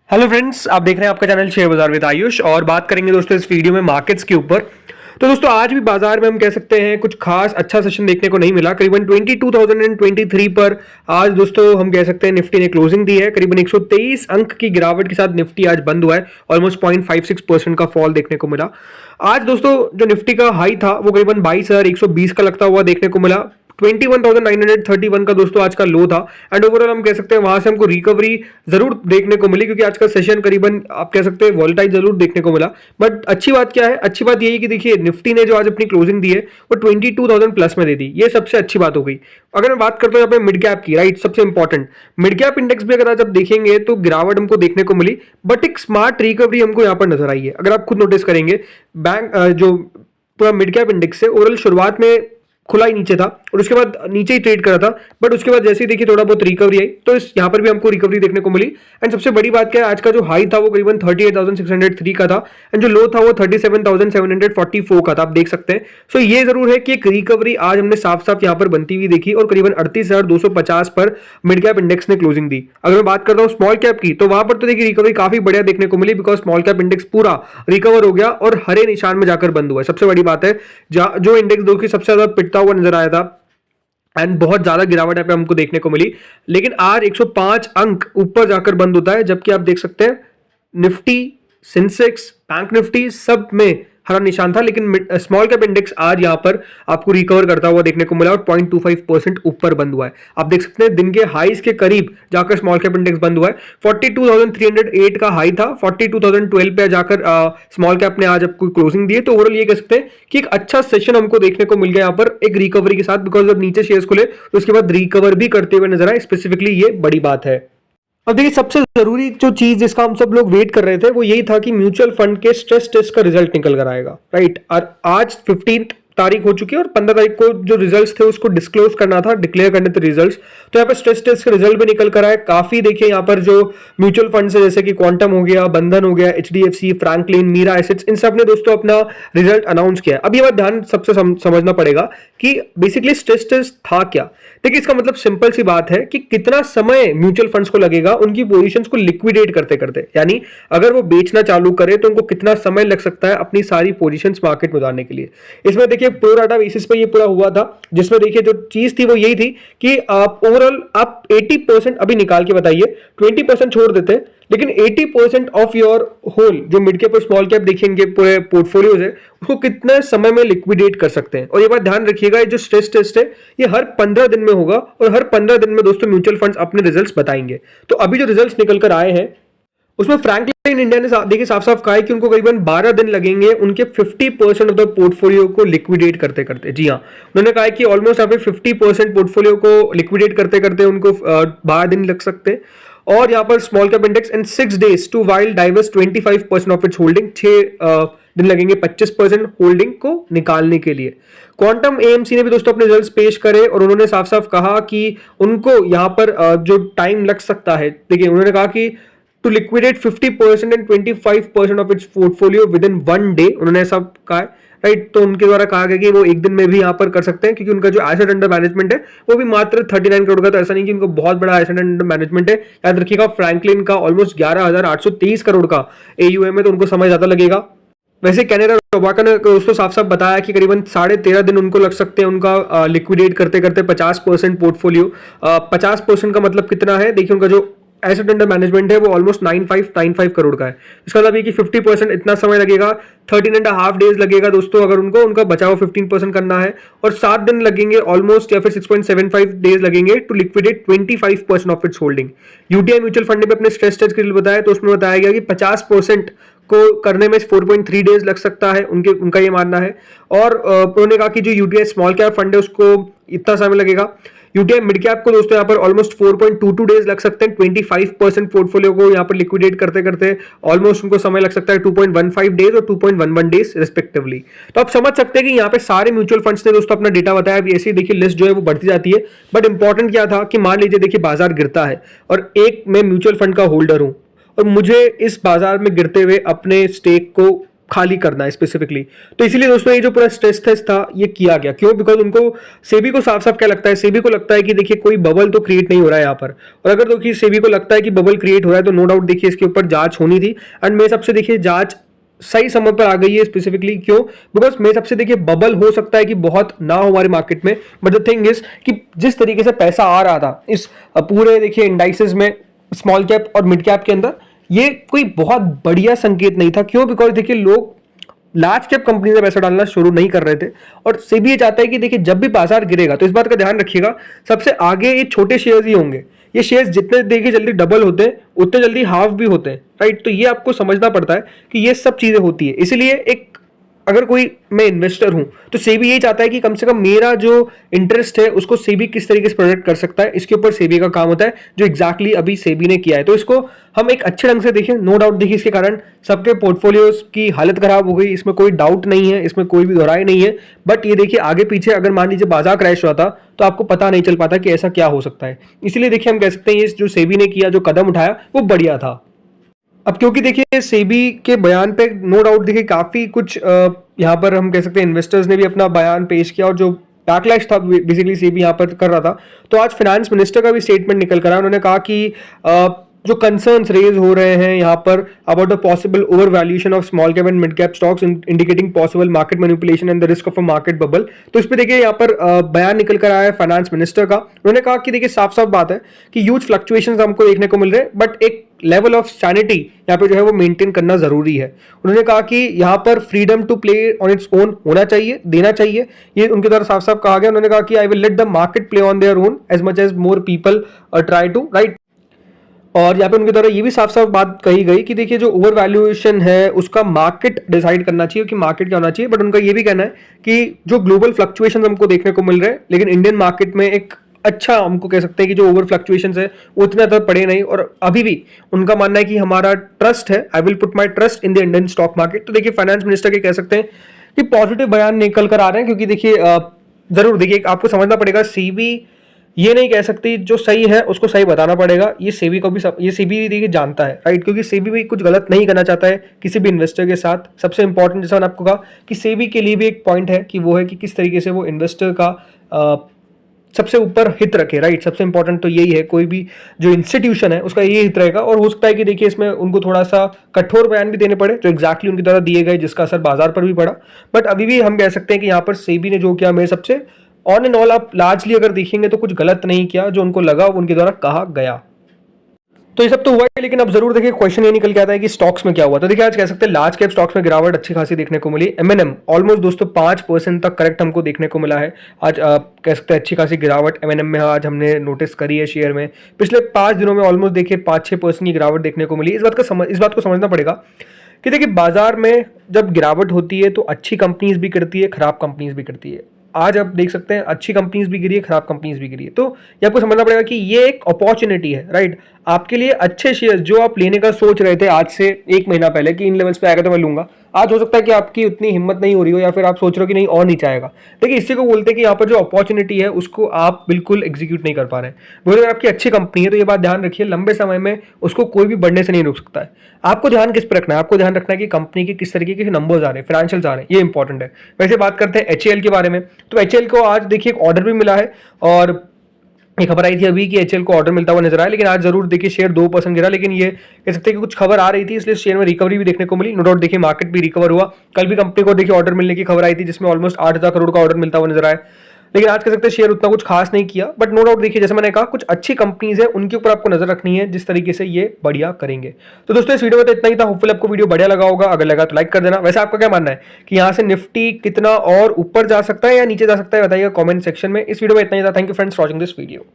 Hello friends, आप देख रहे हैं आपका चैनल शेयर बाजार विद आयुष और बात करेंगे दोस्तों इस वीडियो में मार्केट्स के ऊपर। तो दोस्तों आज भी बाजार में हम कह सकते हैं कुछ खास अच्छा सेशन देखने को नहीं मिला। करीबन 22,023 पर आज दोस्तों हम कह सकते हैं निफ्टी ने क्लोजिंग दी है। करीबन 123 अंक की गिरावट के साथ निफ्टी आज बंद हुआ है। ऑलमोस्ट 0.56% का फॉल देखने को मिला। आज दोस्तों जो निफ्टी का हाई था वो करीबन 22,120 का लगता हुआ देखने को मिला। 21,931 का दोस्तों आज का लो था एंड ओवरऑल हम कह सकते हैं वहां से हमको रिकवरी जरूर देखने को मिली, क्योंकि आज का सेशन करीबन आप कह सकते हैं वॉलेटाइल जरूर देखने को मिला। बट अच्छी बात क्या है, अच्छी बात यही है कि देखिए निफ्टी ने जो आज अपनी क्लोजिंग दी है वो 22,000 प्लस में दे दी। ये सबसे अच्छी बात हो गई। अगर मैं बात करता हूँ यहाँ पे मिड कैप की, राइट, सबसे इंपॉर्टेंट मिड कैप इंडेक्स भी अगर आज आप देखेंगे तो गिरावट हमको देखने को मिली, बट एक स्मार्ट रिकवरी हमको यहाँ पर नजर आई है। अगर आप खुद नोटिस करेंगे बैंक जो पूरा मिड कैप इंडेक्स है ओवरऑल शुरुआत में खुला ही नीचे था और उसके बाद नीचे ही ट्रेड करा था, बट उसके बाद जैसे ही देखिए थोड़ा बहुत रिकवरी आई तो इस यहाँ पर भी हमको रिकवरी देखने को मिली। एंड सबसे बड़ी बात क्या है, आज का जो हाई था वो करीबन 38,603 का था एंड जो लो था वो 37,744 का था, आप देख सकते हैं। सो ये जरूर है कि एक रिकवरी आज हमने साफ साफ यहाँ पर बनती हुई देखी और करीबन 38,250 पर मिड कैप इंडेक्स ने क्लोजिंग दी। अगर मैं बात करता हूँ स्मॉल कैप की, तो वहां पर तो देखिए रिकवरी काफी बढ़िया देखने को मिली, बिकॉज स्मॉल कैप इंडेक्स पूरा रिकवर हो गया और हरे निशान में जाकर बंद हुआ है। सबसे बड़ी बात है जो इंडेक्स दो की सबसे ज्यादा पिटता हुआ नजर आया था एंड बहुत ज्यादा गिरावट यहाँ पे हमको देखने को मिली, लेकिन आज 105 अंक ऊपर जाकर बंद होता है। जबकि आप देख सकते हैं निफ्टी, सेंसेक्स, बैंक निफ्टी सब में हरा निशान था, लेकिन स्मॉल कैप इंडेक्स आज यहां पर आपको रिकवर करता हुआ देखने को मिला और 0.25% ऊपर बंद हुआ है। आप देख सकते हैं दिन के हाईज के करीब जाकर स्मॉल कैप इंडेक्स बंद हुआ है। 42,308 का हाई था, 42,012 पे जाकर स्मॉल कैप ने आज आपको क्लोजिंग दी है। तो ओवरऑल ये कह सकते हैं कि एक अच्छा सेशन हमको देखने को मिल गया यहाँ पर एक रिकवरी के साथ, बिकॉज जब नीचे शेयर्स खुले तो उसके बाद रिकवर भी करते हुए नजर आए। स्पेसिफिकली ये बड़ी बात है। अब देखिए सबसे जरूरी जो चीज जिसका हम सब लोग वेट कर रहे थे वो यही था कि म्यूचुअल फंड के स्ट्रेस टेस्ट का रिजल्ट निकल कर आएगा, राइट। और आज 15 तारीख हो चुकी है और 15 तारीख को जो रिजल्ट्स थे उसको डिस्क्लोज करना था, डिक्लेयर करने थे रिजल्ट्स। तो यहाँ पर स्ट्रेस टेस्ट के रिजल्ट भी निकल कर आए। काफी देखिए यहाँ पर जो म्यूचुअल फंड है जैसे कि क्वांटम हो गया, बंधन हो गया, एचडीएफसी, फ्रैंकलिन, मीरा एसेट्स, इन सब ने दोस्तों अपना रिजल्ट अनाउंस किया। अब ये बात ध्यान सबसे समझना पड़ेगा कि बेसिकली स्ट्रेस टेस्ट था क्या। देखिए इसका मतलब सिंपल सी बात है कि कितना समय म्यूचुअल फंड्स को लगेगा उनकी पोजीशंस को लिक्विडेट करते करते, यानी अगर वो बेचना चालू करे तो उनको कितना समय लग सकता है अपनी सारी पोजीशंस मार्केट में उतारने के लिए। इसमें देखिए प्रो राटा बेसिस पे ये पूरा हुआ था, जिसमें देखिए जो चीज थी वो यही थी कि आप ओवरऑल आप 80% अभी निकाल के बताइए, 20% छोड़ देते हैं, लेकिन 80% ऑफ योर होल जो मिड कैप और स्मॉल कैप देखेंगे पूरे पोर्टफोलियोज है उसको कितने समय में लिक्विडेट कर सकते हैं। और ये बात ध्यान रखिएगा, ये जो स्ट्रेस टेस्ट है ये हर 15 दिन में होगा और हर 15 दिन में दोस्तों म्यूचुअल फंड्स अपने रिजल्ट्स बताएंगे। तो अभी जो रिजल्ट्स निकल कर आए हैं उसमें फ्रैंकलिन इंडिया ने देखिए साफ साफ कहा है कि उनको करीबन 12 दिन लगेंगे उनके 50% ऑफ द पोर्टफोलियो को लिक्विडेट करते करते। जी हाँ, उन्होंने कहा है कि ऑलमोस्ट यहाँ पे 50% पोर्टफोलियो को लिक्विडेट करते करते उनको 12 दिन लग सकते हैं। और यहाँ पर small cap index in 6 days to while diverse 25% of its holding, 6 दिन लगेंगे 25% होल्डिंग को निकालने के लिए। क्वांटम एएमसी ने भी दोस्तों अपने रिजल्ट्स पेश करे और उन्होंने साफ साफ कहा कि उनको यहाँ पर जो टाइम लग सकता है, देखिए उन्होंने कहा कि to liquidate 50% and 25% of its portfolio within 1 day, उन्होंने ऐसा कहा है, राइट। तो उनके द्वारा कहा गया कि वो एक दिन में भी यहाँ पर कर सकते हैं, क्योंकि उनका जो एसेट अंडर मैनेजमेंट है वो भी मात्र 39 करोड़ का। तो ऐसा नहीं कि उनको बहुत बड़ा एसेट अंडर मैनेजमेंट है। याद रखिएगा फ्रैंकलिन का ऑलमोस्ट 11,823 करोड़ का एयूएम है, तो उनको समय ज्यादा लगेगा। वैसे कैनेरा टोबैको ने दोस्तों साफ साफ बताया कि करीबन 13.5 दिन उनको लग सकते हैं उनका लिक्विडेट करते करते 50% पोर्टफोलियो। 50% का मतलब कितना है, देखिए उनका जो एसेट अंडर मैनेजमेंट है वो ऑलमोस्ट 9595 करोड़ का है। इसका मतलब ये कि 50% इतना समय लगेगा, 13.5 days लगेगा दोस्तों अगर उनको उनका बचाव 15% करना है, और 7 दिन लगेंगे ऑलमोस्ट, या फिर 6.75 days लगेंगे to liquidate 25% of its holding. UTI mutual fund ने भी अपने स्ट्रेस टेस्ट के लिए बताया, तो उसमें बताया गया कि 50% को करने में 4.3 days लग सकता है, उनका ये मानना है। और उन्होंने कहा कि जो यूटीआई स्मॉल कैप फंड है उसको इतना समय लगेगा। यूटीआई मिड कैप को दोस्तों यहाँ पर ऑलमोस्ट 4.22 days लग सकते हैं 25% पोर्टफोलियो को यहाँ पर लिक्विडेट करते करते। ऑलमोस्ट उनको समय लग सकता है 2.15 days और 2.11 days रिस्पेक्टिवली। तो आप समझ सकते हैं कि यहाँ पे सारे म्यूचुअल फंड्स ने दोस्तों अपना डेटा बताया। अभी ऐसी देखिए लिस्ट जो है वो बढ़ती जाती है, बट इंपॉर्टेंट क्या था कि मान लीजिए देखिए बाजार गिरता है और एक मैं म्यूचुअल फंड का होल्डर हूं और मुझे इस बाजार में गिरते हुए अपने स्टेक को खाली करना है स्पेसिफिकली। तो इसीलिए दोस्तों ये जो पूरा स्ट्रेस टेस्ट था ये किया गया। क्यों? बिकॉज उनको सेबी को साफ साफ क्या लगता है, सेबी को लगता है कि देखिए कोई बबल तो क्रिएट नहीं हो रहा है यहाँ पर। और अगर देखिए सेबी को लगता है कि बबल क्रिएट हो रहा है तो नो डाउट देखिए इसके ऊपर जांच होनी थी। एंड मेरे सबसे देखिए जांच सही समय पर आ गई है स्पेसिफिकली। क्यों? बिकॉज मेरे सबसे देखिए बबल हो सकता है कि बहुत ना हो हमारे मार्केट में, बट द थिंग इज कि जिस तरीके से पैसा आ रहा था इस पूरे देखिए इंडाइसेस में स्मॉल कैप और मिड कैप के अंदर, ये कोई बहुत बढ़िया संकेत नहीं था। क्यों? बिकॉज देखिए लोग लार्ज कैप कंपनी से पैसा डालना शुरू नहीं कर रहे थे। और सेबी ये चाहता है कि देखिए जब भी बाजार गिरेगा तो इस बात का ध्यान रखिएगा, सबसे आगे ये छोटे शेयर्स ही होंगे। ये शेयर्स जितने देखिए जल्दी डबल होते हैं उतने जल्दी हाफ भी होते हैं, राइट। तो ये आपको समझना पड़ता है कि ये सब चीजें होती है। इसलिए एक अगर कोई मैं इन्वेस्टर हूं तो सेबी यही चाहता है कि कम से कम मेरा जो इंटरेस्ट है उसको सेबी किस तरीके से प्रोटेक्ट कर सकता है, इसके ऊपर सेबी का काम होता है, जो एग्जैक्टली अभी सेबी ने किया है। तो इसको हम एक अच्छे ढंग से देखें। नो डाउट देखिए इसके कारण सबके पोर्टफोलियोज की हालत खराब हो गई, इसमें कोई डाउट नहीं है, इसमें कोई भी दोहराई नहीं है। बट ये देखिए आगे पीछे अगर मान लीजिए बाजार क्रैश हुआ था तो आपको पता नहीं चल पाता कि ऐसा क्या हो सकता है। इसलिए देखिए हम कह सकते हैं ये जो सेबी ने किया, जो कदम उठाया वो बढ़िया था। अब क्योंकि देखिए सेबी के बयान पे नो डाउट देखिए काफी कुछ यहाँ पर हम कह सकते हैं इन्वेस्टर्स ने भी अपना बयान पेश किया, और जो बैकलैश था बेसिकली सेबी यहाँ पर कर रहा था। तो आज फाइनेंस मिनिस्टर का भी स्टेटमेंट निकल कर आया। उन्होंने कहा कि जो कंसर्न्स रेज हो रहे हैं यहाँ पर about the possible over valuation of small cap and mid cap stocks indicating possible market manipulation and the risk of a market bubble. तो इस पे देखिए यहाँ पर बयान निकल कर आया है फाइनेंस मिनिस्टर का। उन्होंने कहा कि देखिए साफ साफ बात है कि ह्यूज फ्लक्चुएशंस हमको देखने को मिल रहे हैं, बट एक लेवल ऑफ सैनिटी यहाँ पे जो है वो मेंटेन करना जरूरी है। उन्होंने कहा कि यहाँ पर freedom to play on its own होना चाहिए, देना चाहिए, ये उनके द्वारा साफ साफ कहा गया। उन्होंने कहा कि I will let the market play on their own as much as more people try to, right. और यहाँ पे उनके द्वारा ये भी साफ साफ बात कही गई कि देखिए जो ओवर वैल्यूएशन है उसका मार्केट डिसाइड करना चाहिए कि मार्केट क्या होना चाहिए। बट उनका ये भी कहना है कि जो ग्लोबल फ्लक्चुएशन हमको देखने को मिल रहे हैं, लेकिन इंडियन मार्केट में एक अच्छा हमको कह सकते हैं कि जो ओवर फ्लक्चुएशन है वो उतना ज़्यादा पड़े नहीं। और अभी भी उनका मानना है कि हमारा ट्रस्ट है, I will put my trust in the Indian stock market. तो देखिए फाइनेंस मिनिस्टर के कह सकते हैं कि पॉजिटिव बयान निकल कर आ रहे हैं। क्योंकि देखिए जरूर देखिए आपको समझना पड़ेगा, सेबी ये नहीं कह सकती, जो सही है उसको सही बताना पड़ेगा। ये सेबी को भी ये सेबी देखिए जानता है, राइट। क्योंकि सेबी भी कुछ गलत नहीं करना चाहता है किसी भी इन्वेस्टर के साथ। सबसे इंपॉर्टेंट जैसा मैंने आपको कहा कि सेबी के लिए भी एक पॉइंट है कि वो है कि किस तरीके से वो इन्वेस्टर का सबसे ऊपर हित रखे, राइट। सबसे इंपॉर्टेंट तो यही है, कोई भी जो इंस्टीट्यूशन है उसका ये हित रहेगा। और हो सकता है कि देखिए इसमें उनको थोड़ा सा कठोर बयान भी देने पड़े जो एग्जैक्टली उनके द्वारा दिए गए, जिसका असर बाजार पर भी पड़ा। बट अभी भी हम कह सकते हैं कि यहाँ पर सेबी ने जो किया मेरे सबसे ऑन एंड ऑल आप लार्जली अगर देखेंगे तो कुछ गलत नहीं किया, जो उनको लगा उनके द्वारा कहा गया। तो ये सब तो हुआ है, लेकिन अब जरूर देखिए क्वेश्चन ये निकल के आता है कि स्टॉक्स में क्या हुआ। तो देखिए आज कह सकते हैं लार्ज कैप स्टॉक्स में गिरावट अच्छी खासी देखने को मिली। एमएनएम ऑलमोस्ट दोस्तों 5% तक करेक्ट हमको देखने को मिला है। आज कह सकते हैं अच्छी खासी गिरावट एमएनएम में आज हमने नोटिस करी है। शेयर में पिछले 5 दिनों में ऑलमोस्ट देखिए 5-6% की गिरावट देखने को मिली। इस बात को समझना पड़ेगा कि देखिए बाजार में जब गिरावट होती है तो अच्छी कंपनीज भी गिरती है, खराब कंपनीज भी गिरती है। आज आप देख सकते हैं अच्छी कंपनीज भी गिरी है, खराब कंपनीज भी गिरी है। तो ये आपको समझना पड़ेगा कि ये एक अपॉर्चुनिटी है, राइट। आपके लिए अच्छे शेयर जो आप लेने का सोच रहे थे आज से 1 महीना पहले कि इन लेवल्स पे आएगा तो मैं लूंगा, आज हो सकता है कि आपकी उतनी हिम्मत नहीं हो रही हो, या फिर आप सोच रहे हो कि नहीं और नीचे आएगा। देखिए इसी को बोलते हैं कि यहाँ पर जो अपॉर्चुनिटी है उसको आप बिल्कुल एग्जीक्यूट नहीं कर पा रहे हैं। बोले अगर आपकी अच्छी कंपनी है तो ये बात ध्यान रखिए, लंबे समय में उसको कोई भी बढ़ने से नहीं रोक सकता है। आपको ध्यान किस पर रखना है? आपको ध्यान रखना है कि कंपनी के किस तरीके के नंबर्स आ रहे हैं, फाइनेंशियल्स आ रहे हैं, ये इंपॉर्टेंट है। वैसे बात करते हैं एचएएल के बारे में। तो एचएएल को आज देखिए एक ऑर्डर भी मिला है, और एक खबर आई थी अभी कि एचएएल को ऑर्डर मिलता हुआ नजर आया। लेकिन आज जरूर देखिए शेयर 2% गिरा, लेकिन ये कह सकते हैं कि कुछ खबर आ रही थी इसलिए शेयर में रिकवरी भी देखने को मिली। नो डाउट देखिए मार्केट भी रिकवर हुआ। कल भी कंपनी को देखिए ऑर्डर मिलने की खबर आई थी जिसमें ऑलमोस्ट 8,000 करोड़ का ऑर्डर मिलता हुआ नजर आया। लेकिन आज कह सकते हैं शेयर उतना कुछ खास नहीं किया। बट नो डाउट देखिए जैसे मैंने कहा कुछ अच्छी कंपनीज है उनके ऊपर आपको नजर रखनी है, जिस तरीके से ये बढ़िया करेंगे। तो दोस्तों इस वीडियो में तो इतना ही था। होपफुली आपको वीडियो बढ़िया लगा होगा। अगर लगा तो लाइक कर देना। वैसे आपका क्या मानना है कि यहाँ से निफ्टी कितना और ऊपर जा सकता है या नीचे जा सकता है, बताइएगा कॉमेंट सेक्शन में। इस वीडियो में इतना ही था। Thank you friends for watching this video.